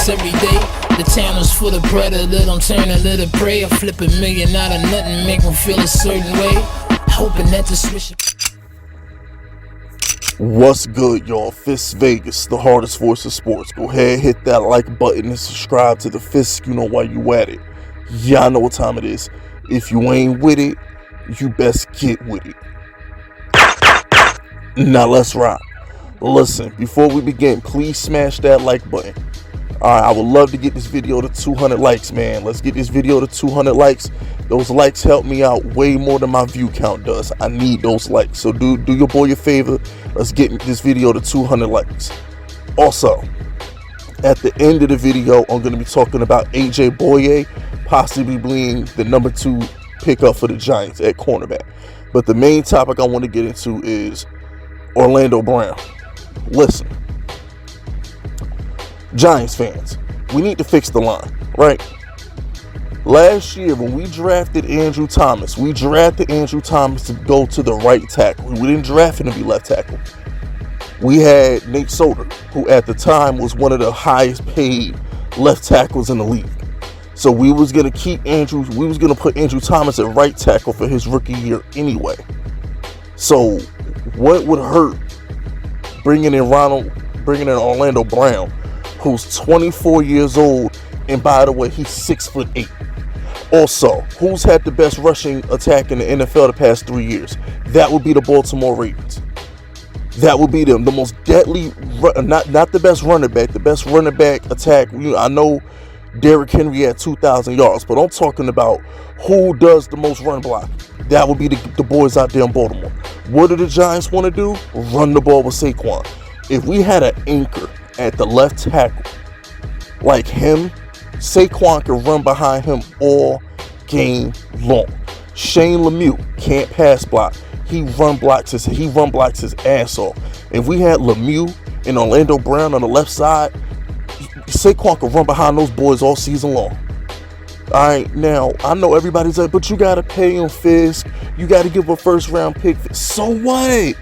streets every day. The town is full of predator, don't turn a little prey. I flip $1 million out of nothing, make them feel a certain way. Hoping that the switch. What's good, y'all? Fisk Vegas, the hardest voice of sports. Go ahead, hit that like button and subscribe to the Fisk. You know why you at it. Y'all know what time it is. If you ain't with it, you best get with it. Now let's rock. Listen, before we begin, please smash that like button. Alright, I would love to get this video to 200 likes, man. Let's get this video to 200 likes. Those likes help me out way more than my view count does. I need those likes. So do your boy a favor. Let's get this video to 200 likes. Also, at the end of the video, I'm going to be talking about AJ Bouye possibly being the number 2 pickup for the Giants at cornerback. But the main topic I want to get into is Orlando Brown. Listen, Giants fans, we need to fix the line, right? Last year when we drafted Andrew Thomas, to go to the right tackle. We didn't draft him to be left tackle. We had Nate Solder, who at the time was one of the highest paid left tackles in the league. So we was gonna put Andrew Thomas at right tackle for his rookie year anyway. So what would hurt bringing in Orlando Brown, who's 24 years old, and by the way, he's 6'8". Also, who's had the best rushing attack in the NFL the past 3 years? That would be the Baltimore Ravens. That would be them. The most deadly, not the best running back, the best running back attack. I know Derrick Henry had 2,000 yards, but I'm talking about who does the most run block. That would be the boys out there in Baltimore. What do the Giants want to do? Run the ball with Saquon. If we had an anchor at the left tackle like him, Saquon can run behind him all game long. Shane Lemieux can't pass block. He run blocks his ass off. If we had Lemieux and Orlando Brown on the left side, Saquon can run behind those boys all season long. Alright, now I know everybody's like, but you gotta pay him, Fisk. You gotta give a first round pick. So what?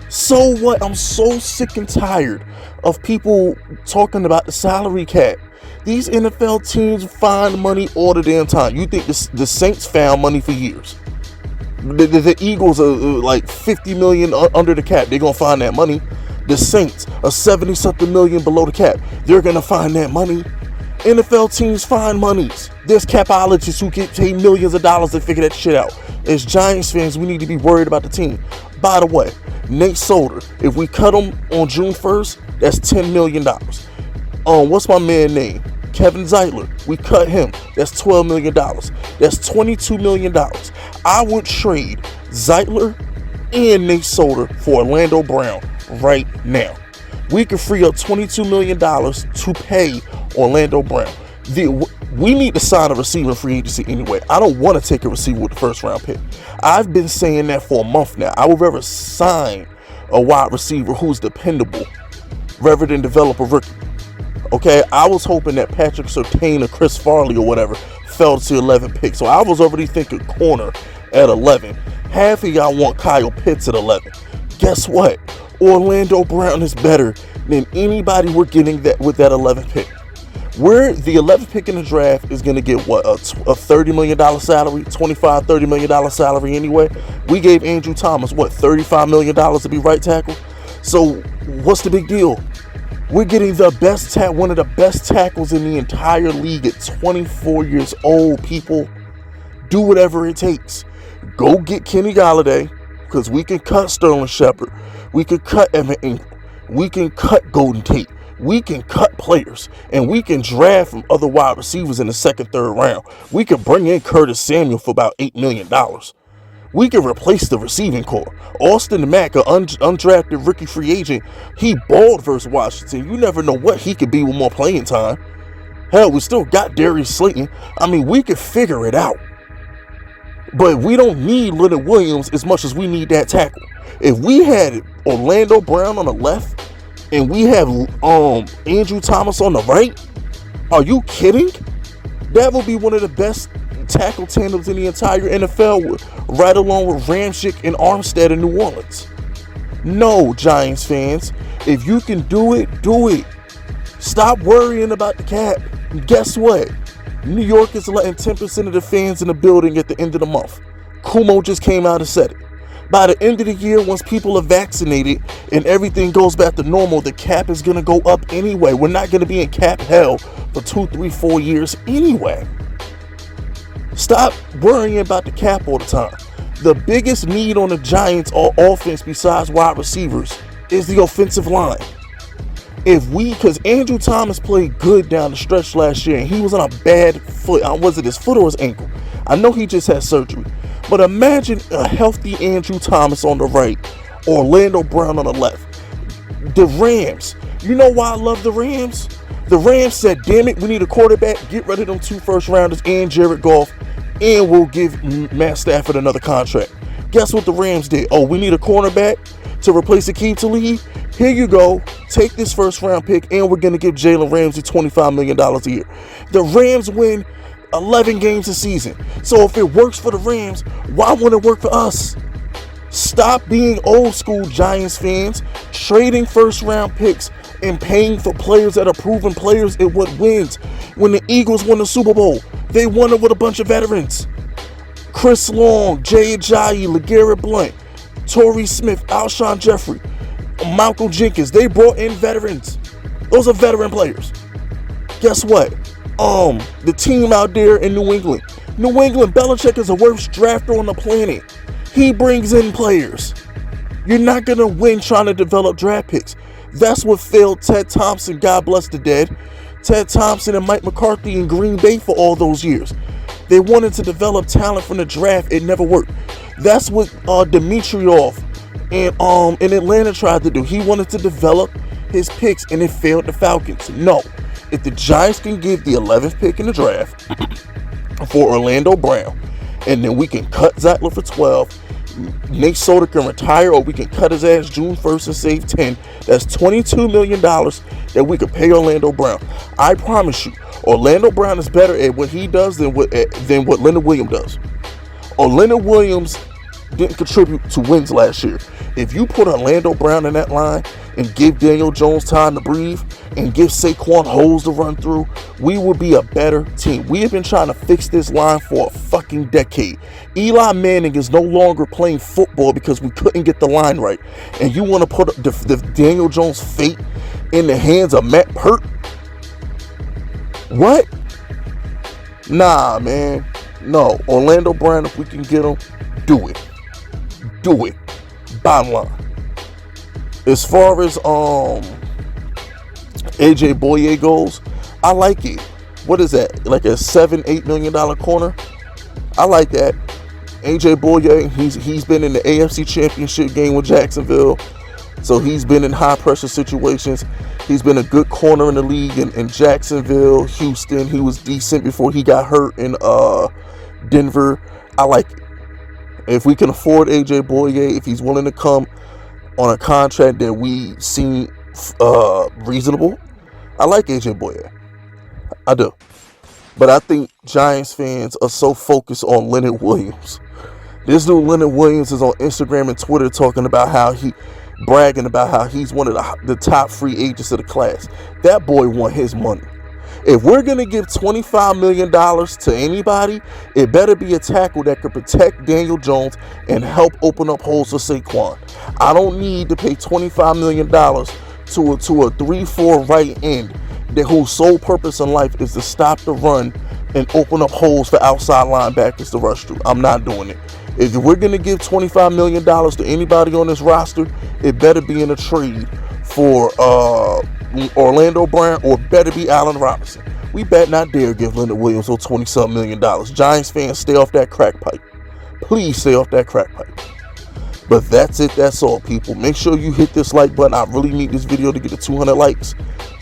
So what? I'm so sick and tired of people talking about the salary cap. These NFL teams find money all the damn time. You think the Saints found money for years? The Eagles are like 50 million under the cap. They're gonna find that money. The Saints are 70-something million below the cap. They're gonna find that money. NFL teams find monies. There's capologists who get paid millions of dollars to figure that shit out. As Giants fans, we need to be worried about the team. By the way, Nate Solder, if we cut him on June 1st, that's $10 million. What's my man name? Kevin Zeitler. We cut him. That's $12 million. That's $22 million. I would trade Zeitler and Nate Solder for Orlando Brown right now. We could free up $22 million to pay Orlando Brown. We need to sign a receiver free agency anyway. I don't want to take a receiver with the first round pick. I've been saying that for a month now. I would rather sign a wide receiver who's dependable rather than develop a rookie. Okay, I was hoping that Patrick Surtain or Chris Farley or whatever fell to 11 picks. So I was already thinking corner at 11. Half of y'all want Kyle Pitts at 11. Guess what? Orlando Brown is better than anybody we're getting with that 11th pick. The 11th pick in the draft is going to get what, a $30 million salary, $30 million salary anyway. We gave Andrew Thomas, what, $35 million to be right tackle? So what's the big deal? We're getting one of the best tackles in the entire league at 24 years old, people. Do whatever it takes. Go get Kenny Golladay, because we can cut Sterling Shepard. We can cut Evan Ingram. We can cut Golden Tate. We can cut players. And we can draft from other wide receivers in the second, third round. We can bring in Curtis Samuel for about $8 million. We can replace the receiving core. Austin Mack, an undrafted rookie free agent, he balled versus Washington. You never know what he could be with more playing time. Hell, we still got Darius Slayton. I mean, we could figure it out. But we don't need Leonard Williams as much as we need that tackle. If we had Orlando Brown on the left and we have Andrew Thomas on the right, are you kidding? That would be one of the best tackle tandems in the entire NFL, right along with Ramczyk and Armstead in New Orleans. No, Giants fans, if you can do it, do it. Stop worrying about the cap. Guess what? New York is letting 10% of the fans in the building at the end of the month. Kumo just came out and said it. By the end of the year, once people are vaccinated and everything goes back to normal, the cap is going to go up anyway. We're not going to be in cap hell for 2, 3, 4 years anyway. Stop worrying about the cap all the time. The biggest need on the Giants on offense besides wide receivers is the offensive line. Because Andrew Thomas played good down the stretch last year, and he was on a bad foot. Was it his foot or his ankle? I know he just had surgery. But imagine a healthy Andrew Thomas on the right, Orlando Brown on the left. The Rams. You know why I love the Rams? The Rams said, damn it, we need a quarterback. Get rid of them 2 first-rounders and Jared Goff, and we'll give Matt Stafford another contract. Guess what the Rams did? Oh, we need a cornerback to replace Akeem Talib? Here you go. Take this first-round pick, and we're going to give Jalen Ramsey $25 million a year. The Rams win 11 games a season. So if it works for the Rams, why wouldn't it work for us? Stop being old school Giants fans, trading first round picks and paying for players that are proven players in what wins. When the Eagles won the Super Bowl, they won it with a bunch of veterans. Chris Long, Jay Ajayi, LeGarrette Blount, Torrey Smith, Alshon Jeffrey, Malcolm Jenkins. They brought in veterans. Those are veteran players. Guess what? The team out there in New England, Belichick is the worst drafter on the planet. He brings in players. You're not going to win trying to develop draft picks. That's what failed Ted Thompson, God bless the dead. Ted Thompson and Mike McCarthy in Green Bay for all those years. They wanted to develop talent from the draft. It never worked. That's what Dimitroff and in Atlanta tried to do. He wanted to develop his picks, and it failed the Falcons. No. If the Giants can give the 11th pick in the draft for Orlando Brown, and then we can cut Zeitler for 12, Nate Solder can retire, or we can cut his ass June 1st and save 10, that's $22 million that we could pay Orlando Brown. I promise you, Orlando Brown is better at what he does than what Leonard Williams does. Leonard Williams didn't contribute to wins last year. If you put Orlando Brown in that line and give Daniel Jones time to breathe and give Saquon holes to run through, we would be a better team. We have been trying to fix this line for a fucking decade. Eli Manning is no longer playing football because we couldn't get the line right. And you want to put the Daniel Jones fate in the hands of Matt Pert? What? Nah, man. No. Orlando Brown, if we can get him, do it. Do it. Bottom line. As far as AJ Bouye goes, I like it. What is that? Like a $7-8 million corner? I like that. AJ Bouye, he's been in the AFC Championship game with Jacksonville. So he's been in high pressure situations. He's been a good corner in the league in Jacksonville, Houston. He was decent before he got hurt in Denver. I like it. If we can afford AJ Bouye, if he's willing to come on a contract that we seem reasonable, I like AJ Bouye. I do. But I think Giants fans are so focused on Leonard Williams. This dude Leonard Williams is on Instagram and Twitter talking about bragging about how he's one of the top free agents of the class. That boy won his money. If we're going to give $25 million to anybody, it better be a tackle that could protect Daniel Jones and help open up holes for Saquon. I don't need to pay $25 million to a 3-4 right end whose sole purpose in life is to stop the run and open up holes for outside linebackers to rush through. I'm not doing it. If we're going to give $25 million to anybody on this roster, it better be in a trade for Orlando Brown, or better be Allen Robinson. We better not dare give Leonard Williams those $20-something million. Giants fans, stay off that crack pipe. Please stay off that crack pipe. But that's it. That's all, people. Make sure you hit this like button. I really need this video to get to 200 likes.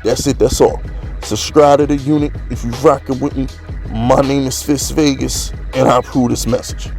That's it. That's all. Subscribe to the unit if you're rocking with me. My name is Fisk Vegas, and I approve this message.